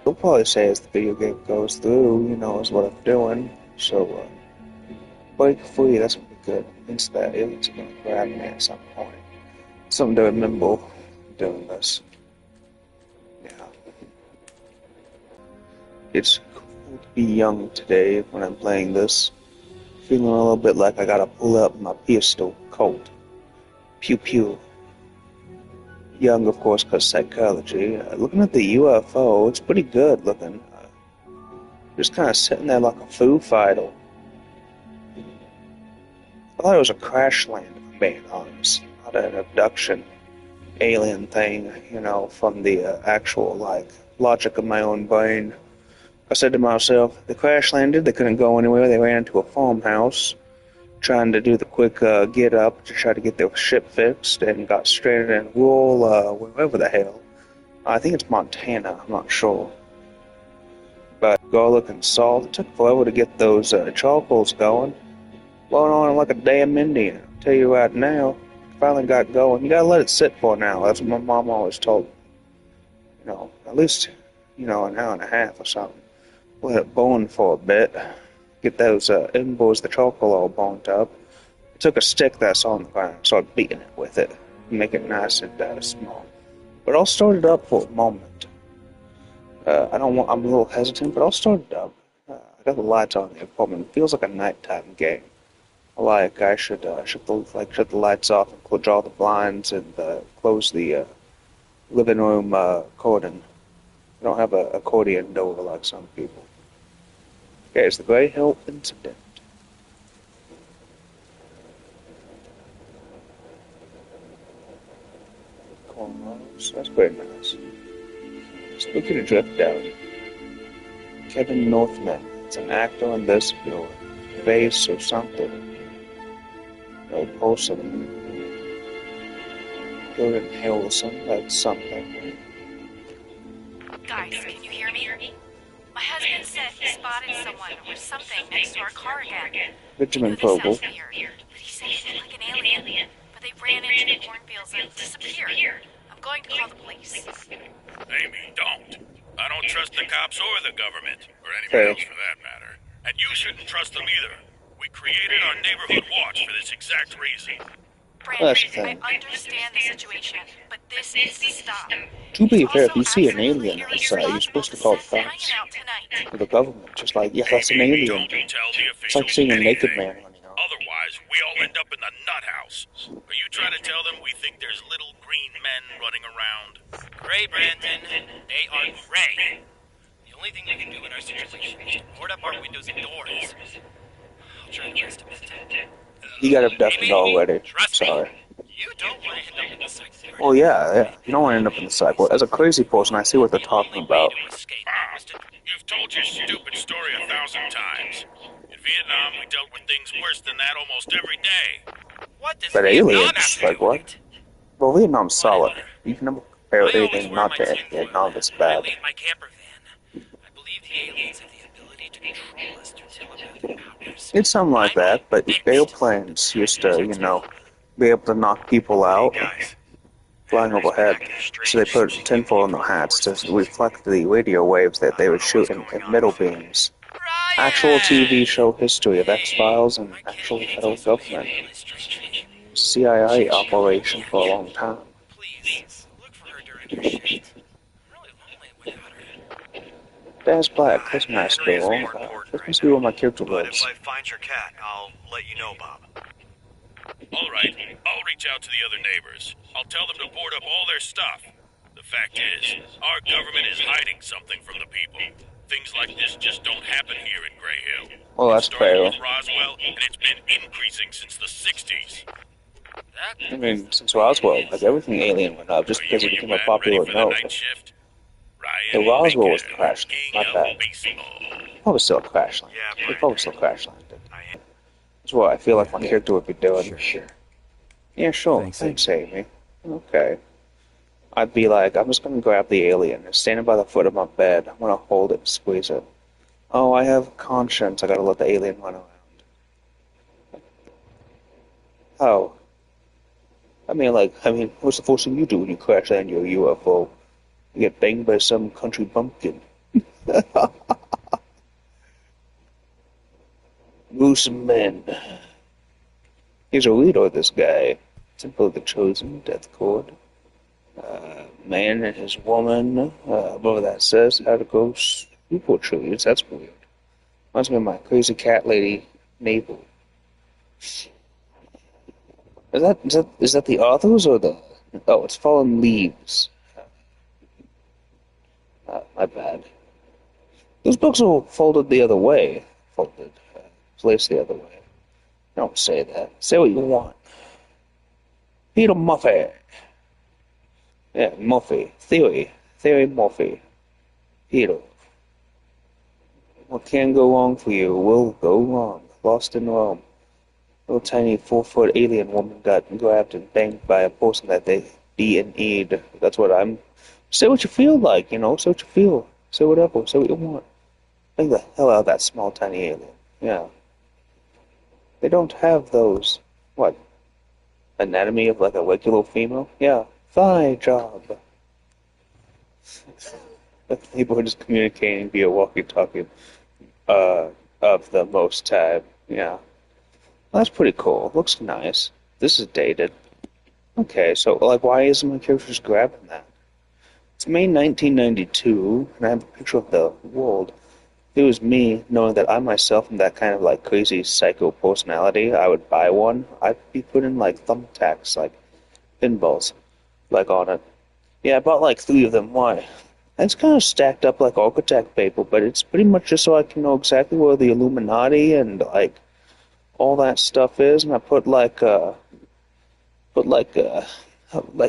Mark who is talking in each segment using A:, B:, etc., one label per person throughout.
A: He'll probably say as the video game goes through, is what I'm doing. So, break free, that's gonna be good. Means that it's gonna grab me at some point. Something to remember doing this. Yeah. It's cool to be young today when I'm playing this. Feeling a little bit like I gotta pull up my pistol, Kolt. Pew pew. Young, of course, because psychology. Looking at the UFO, it's pretty good looking. Just kind of sitting there like a Foo Fighter. I thought it was a crash land, if I'm being honest. Not an abduction alien thing, from the actual, logic of my own brain. I said to myself, they crash landed, they couldn't go anywhere, they ran into a farmhouse, trying to do the quick get up to try to get their ship fixed, and got stranded in rural, wherever the hell. I think it's Montana, I'm not sure. But garlic and salt, it took forever to get those charcoals going. Blowing on like a damn Indian. I'll tell you right now, finally got going. You gotta let it sit for an hour, that's what my mom always told me. At least, an hour and a half or something. Let it burn for a bit. Get those embers, the charcoal all burnt up. I took a stick that's on the ground, started beating it with it, make it nice and small. But I'll start it up for a moment. I'm a little hesitant, but I'll start it up. I got the lights on in the apartment. It feels like a nighttime game. I should shut the lights off and draw the blinds and close the living room curtain. I don't have an accordion door like some people. Okay, it's the Greyhill incident. Cornrows, that's pretty nice. Just looking to drift down. Kevin Northman, it's an actor in this film. Face or something. No person. Jordan Harrelson, that's something.
B: Guys, can you hear me? My husband said he spotted someone or something next to our car again.
A: Benjamin Fogle.
B: But he said it looked like an alien. But they ran into the cornfields and disappeared. I'm going to call the police.
C: Amy, don't. I don't trust the cops or the government, or anyone else for that matter. And you shouldn't trust them either. We created our neighborhood watch for this exact reason.
B: Brandon, I understand the situation, but this needs to stop.
A: To be fair, if you see an alien outside, you're supposed to call the cops. Or the government, just like, yeah, that's an alien.
C: Don't tell the
A: It's like seeing a naked man running out.
C: Otherwise, we all end up in the nut house. Are you trying to tell them we think there's little green men running around?
D: Gray, Brandon. They are gray. The only thing we can do in our situation is to board up our windows and doors. I'll try the rest of it.
A: He got abducted already. Sorry.
D: You don't want to end up in the psych ward.
A: Well, yeah. You don't want to end up in the psych ward. As a crazy person, I see what they're talking about.
C: You've told your stupid story 1,000 times. In Vietnam, we dealt with things worse than that almost every day.
D: What does
A: But
D: Vietnam
A: aliens,
D: have to
A: like
D: do with
A: what?
D: it?
A: Well, Vietnam's solid. You can never compare
D: I always
A: anything
D: wear
A: not
D: my
A: to
D: team
A: Vietnam that's
D: I
A: bad.
D: lead my camper van. I believe the aliens have the ability to control us through telepathic powers.
A: It's something like that, but airplanes used to, be able to knock people out flying overhead. So they put tinfoil in their hats to reflect the radio waves that they would shoot in middle beams. Actual TV show history of X-Files and actual federal government. CIA operation for a long time.
D: Please, look for her during your shift. I'm really lonely without her.
A: Dad's black, that's nice girl. This must be where my character
E: But
A: lives.
E: if I find your cat, I'll let you know, Bob.
C: All right, I'll reach out to the other neighbors. I'll tell them to board up all their stuff. The fact is, our government is hiding something from the people. Things like this just don't happen here in Greyhill.
A: Well, that's
C: It started
A: fair.
C: with Roswell, and it's been increasing since the 60s.
A: I mean, since Roswell, like everything alien went up just because it became a popular note. The Roswell was the crash, not bad. Probably still a crash land.
E: Yeah,
A: It probably still crash landed.
E: I am.
A: That's what I feel like my character would be doing.
F: Sure.
A: Yeah, sure. Thanks, Amy. Okay. I'd be like, I'm just gonna grab the alien. It's standing by the foot of my bed. I'm gonna hold it and squeeze it. Oh, I have conscience. I gotta let the alien run around. How? I mean, what's the first thing you do when you crash land your UFO? You get banged by some country bumpkin. Loose men. He's a leader, this guy. Temple of the Chosen, Death Chord. Man and his woman. Above that says how to go super trees. That's weird. Reminds me of my crazy cat lady, Mabel. Is that the authors or the? Oh, it's Fallen Leaves. My bad. Those books are folded the other way. Folded, placed the other way. Don't say that. Say what you want. Peter Muffy. Yeah, Muffy. Theory Muffy. Peter. What can go wrong for you will go wrong. Lost in Rome. Little tiny 4-foot alien woman got grabbed and banged by a person that they D&E'd. That's what I'm. Say what you feel like, you know. Say what you feel. Say whatever. Say what you want. Bang the hell out of that small tiny alien. Yeah. They don't have those. What? Anatomy of like a regular female? Yeah. Thigh job. People are just communicating via walkie-talkie of the most time. Yeah. That's pretty cool. Looks nice. This is dated. Okay, so like why isn't my character just grabbing that? It's May 1992, and I have a picture of the world. If it was me, knowing that I myself am that kind of like crazy psycho personality, I would buy one. I'd be putting like thumbtacks, like pinballs, like on it. Yeah, I bought like 3 of them. Why? And it's kind of stacked up like architect paper, but it's pretty much just so I can know exactly where the Illuminati and like all that stuff is. And I put like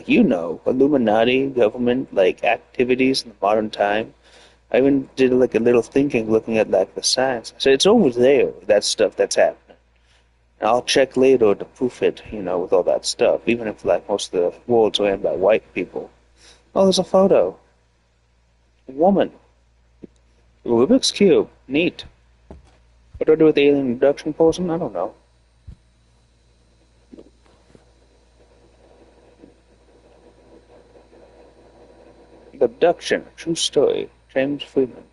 A: you know, Illuminati government like activities in the modern time. I even did like a little thinking, looking at like the science. So it's over there, that stuff that's happening. And I'll check later to proof it, you know, with all that stuff. Even if like most of the world's ran by white people. Oh, there's a photo. A woman. Rubik's Cube. Neat. What do I do with the alien abduction person? I don't know. The Abduction, True Story, James Freeman.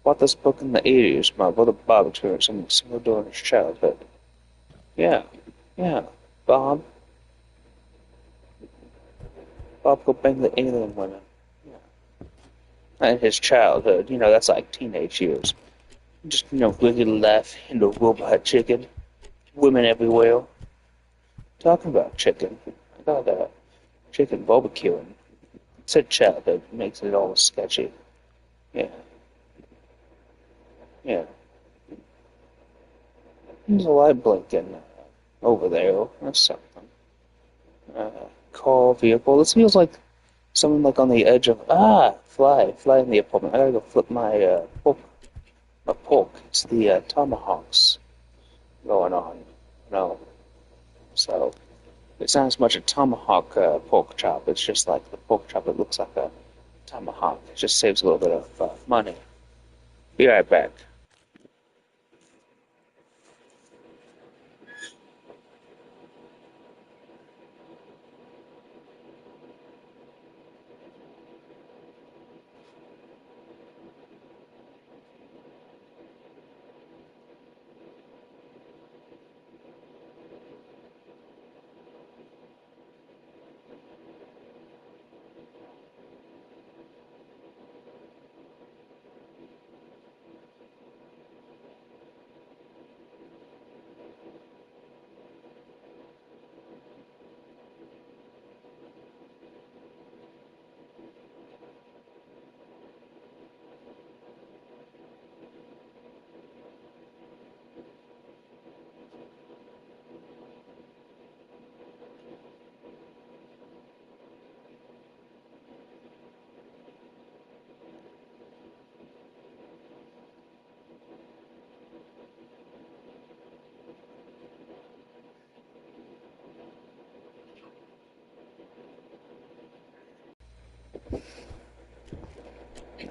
A: Bought this book in the 80s. My brother Bob experienced something similar during his childhood. Yeah, yeah. Bob. Bob go bang the alien women. Yeah. In his childhood, you know, that's like teenage years. Just, you know, regular life into robot chicken. Women everywhere. Talking about chicken. I got chicken barbecuing. Said childhood makes it all sketchy. Yeah. Yeah. There's a light blinking over there. That's something. Car, vehicle. This feels like something like on the edge of fly in the apartment. I gotta go flip my pork. My pork. It's the tomahawks going on. No. So it's not as much a tomahawk pork chop. It's just like the pork chop that looks like a tomahawk. It just saves a little bit of money. Be right back.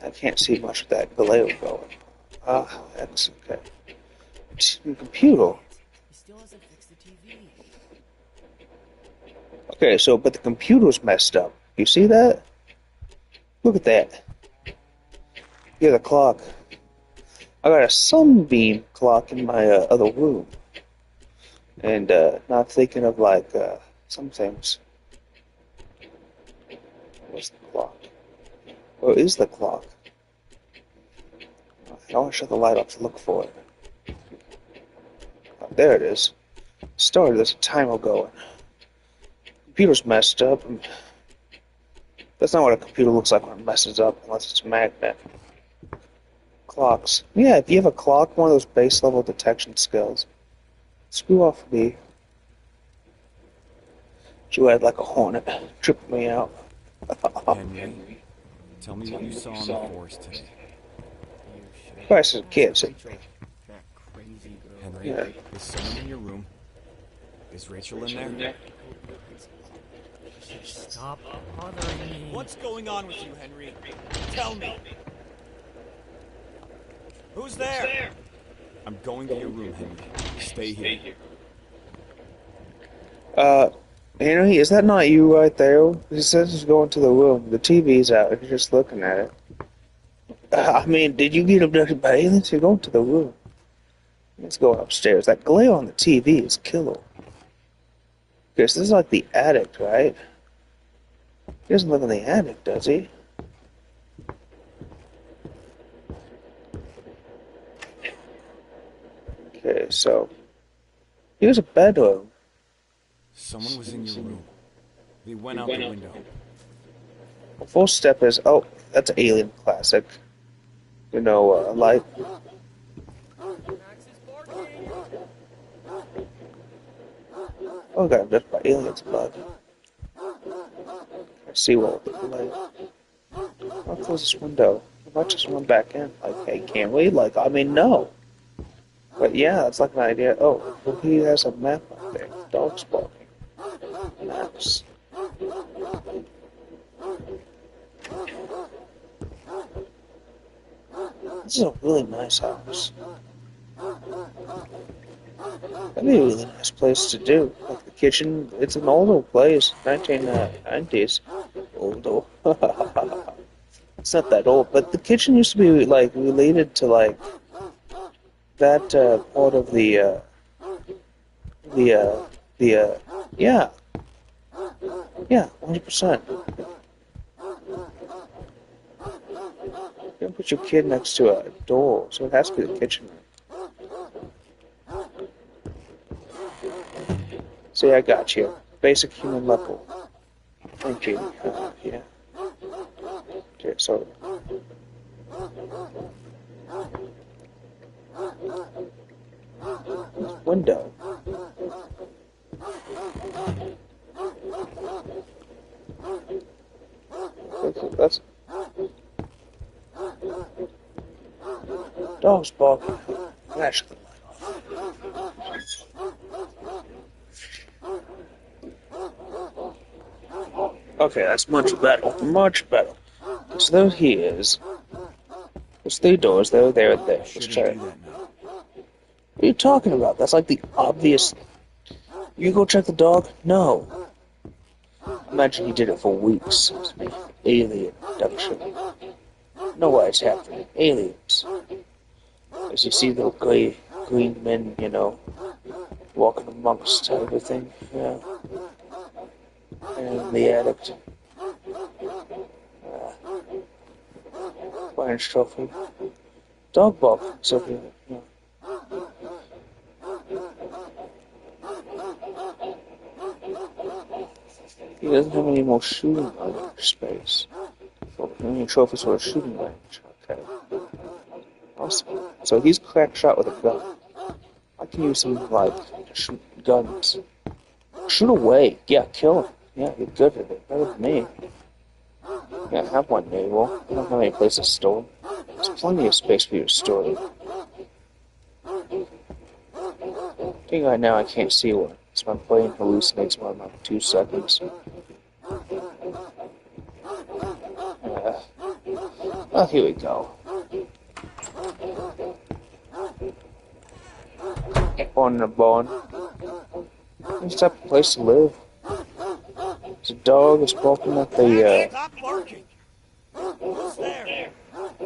A: I can't see much of that glare going. That's okay. It's a computer.
F: He still hasn't fixed the TV.
A: Okay, so, but the computer's messed up. You see that? Look at that. Yeah, the clock. I got a sunbeam clock in my other room. And not thinking of like some things. Where's the clock? Where is the clock? I want to shut the light off to look for it. Oh, there it is. Started this a time ago. Computer's messed up. And that's not what a computer looks like when it messes up, unless it's a magnet. Clocks. Yeah, if you have a clock, one of those base level detection skills. Screw off me. She had like a hornet, tripped me out.
G: Henry, tell me what you saw in the forest today.
A: Christ, as a kid.
F: That crazy girl.
G: Henry,
A: Yeah.
G: is someone in your room? Is Rachel in there?
F: Stop bothering me.
H: What's going on with you, Henry? Tell me. Who's there?
G: I'm going to your room, Henry. Stay here.
A: Henry, is that not you right there? He says he's going to the room. The TV's out, and you're just looking at it. I mean, did you get abducted by aliens? You're going to the room. Let's go upstairs. That glare on the TV is killer. Okay, so this is like the attic, right? He doesn't live in the attic, does he? Okay, so here's a bedroom.
G: Someone was in your room. They went out the window.
A: The first step is, oh, that's an Alien classic. You know, light. Oh, got abducted by aliens, bud. I see what with the light. I'll close this window. I might just run back in. Like, hey, can't we? Like, I mean, no. But yeah, that's like an idea. Oh, well, he has a map up there. Dog's barking. Maps. This is a really nice house. That'd be a really nice place to do. Like the kitchen, it's an older place, 1990s. Older. It's not that old, but the kitchen used to be like related to like that part of the yeah, 100%. You don't put your kid next to a door, so it has to be the kitchen. See, I got you. Basic human level. Thank you. Yeah. Okay, so. Window. That's. Dog's barking. Flash the light off. Okay, that's much better. Much better. So there he is. There's 3 doors. There, there, and there. Let's
G: Shouldn't
A: check.
G: do that now.
A: What are you talking about? That's like the obvious. You go check the dog? No. Imagine he did it for weeks. Alien abduction. No way it's happening. Aliens. As you see the green men, you know, walking amongst everything. Yeah. And the addict. Flying trophy. Dog bark. So yeah. He doesn't have any more shooting space. So any trophies for a shooting range. Okay. Awesome. So he's cracked shot with a gun. I can use some like shoot guns. Shoot away. Yeah, kill him. Yeah, you're good at it. Better than me. Yeah, have one, Naval. I don't have any place to store them. There's plenty of space for you to store them. I think right now I can't see one. So my brain hallucinates one in like 2 seconds. Oh, here we go. Born in a barn. It's a type of place to live. There's a dog that's barking at the,
H: Stop barking. Who's there? Fuck.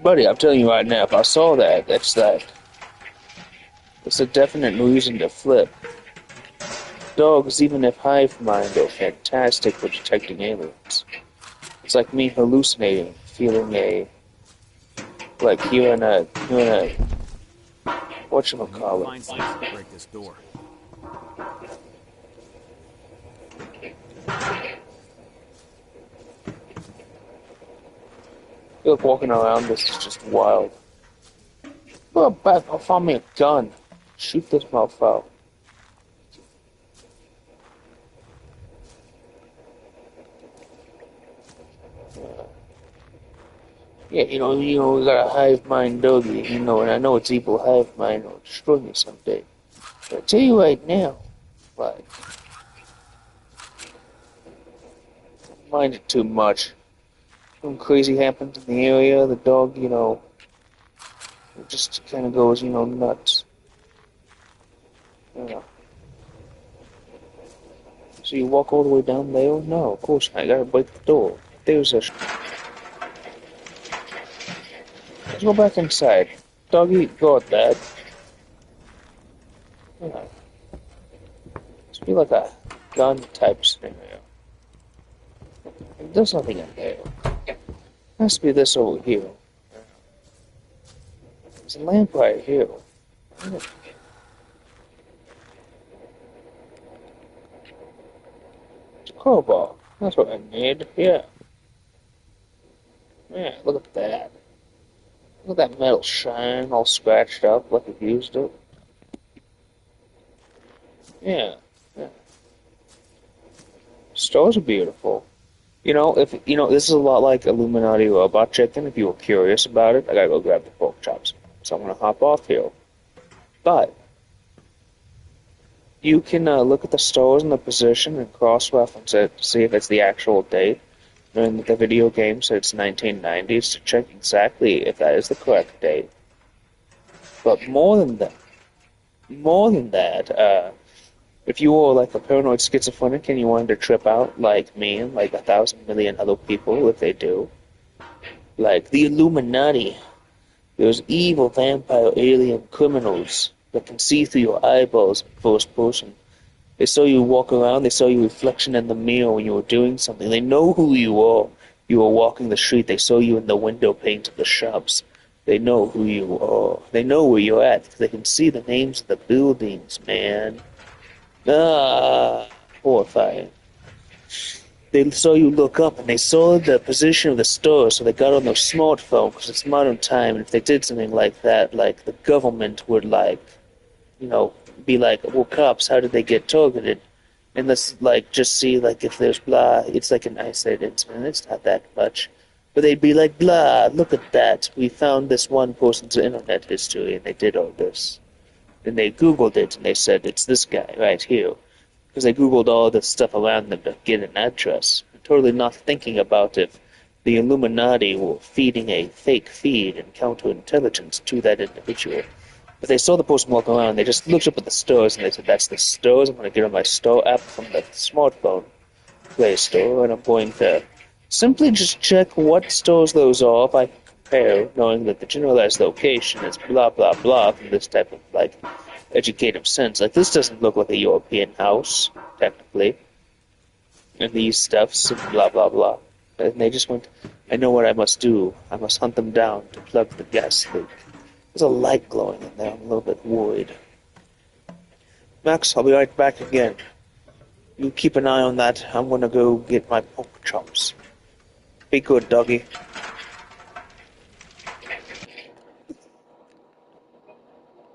A: Buddy, I'm telling you right now, if I saw that, that's that. It's a definite reason to flip. Dogs, even if hive mind, are fantastic for detecting aliens. It's like me hallucinating, feeling like hearing a, whatchamacallit.
G: Find something to break this door.
A: I feel like walking around this is just wild. Oh, back, I'll find me a gun. Shoot this motherfucker. Yeah, we got a hive mind doggy, and I know it's evil hive mind will destroy me someday. But I tell you right now, like, don't mind it too much. Something crazy happens in the area, the dog, it just kind of goes, nuts. So you walk all the way down there? No, of course not. I gotta break the door. There's a... Let's go back inside. Doggy, go at that. It's be like a gun type scenario. There's nothing in there. It has to be this over here. There's a lamp right here. It's a crowbar. That's what I need. Yeah. Yeah, look at that. Look at that metal shine, all scratched up like it used it. Yeah. Stores are beautiful. This is a lot like Illuminati Robot Chicken. If you were curious about it, I gotta go grab the pork chops. So I'm gonna hop off here. But you can look at the stores and the position and cross-reference it to see if it's the actual date. And the video game said it's 1990s to check exactly if that is the correct date. But more than that, if you were like a paranoid schizophrenic and you wanted to trip out like me and like 1,000 million other people, if they do, like the Illuminati, those evil vampire alien criminals that can see through your eyeballs in first person. They saw you walk around, they saw your reflection in the mirror when you were doing something. They know who you are. You were walking the street, they saw you in the window panes of the shops. They know who you are. They know where you're at, because they can see the names of the buildings, man. Horrifying. They saw you look up, and they saw the position of the store, so they got on their smartphone, because it's modern time, and if they did something like that, like, the government would, be like, well, cops, how did they get targeted? And let's, just see, if there's blah, it's like an isolated incident, it's not that much. But they'd be like, blah, look at that, we found this one person's internet history, and they did all this. And they Googled it, and they said, it's this guy right here. Because they Googled all this stuff around them to get an address. Totally not thinking about if the Illuminati were feeding a fake feed and counterintelligence to that individual. But they saw the person walk around, they just looked up at the stores, and they said, that's the stores, I'm going to get on my store app from the smartphone Play Store, and I'm going to simply just check what stores those are if I can compare, knowing that the generalized location is blah, blah, blah, from this type of, educative sense. Like, this doesn't look like a European house, technically. And these stuffs, and blah, blah, blah. And they just went, I know what I must do. I must hunt them down to plug the gas leak. There's a light glowing in there. I'm a little bit worried. Max, I'll be right back again. You keep an eye on that. I'm gonna go get my pork chops. Be good, doggy.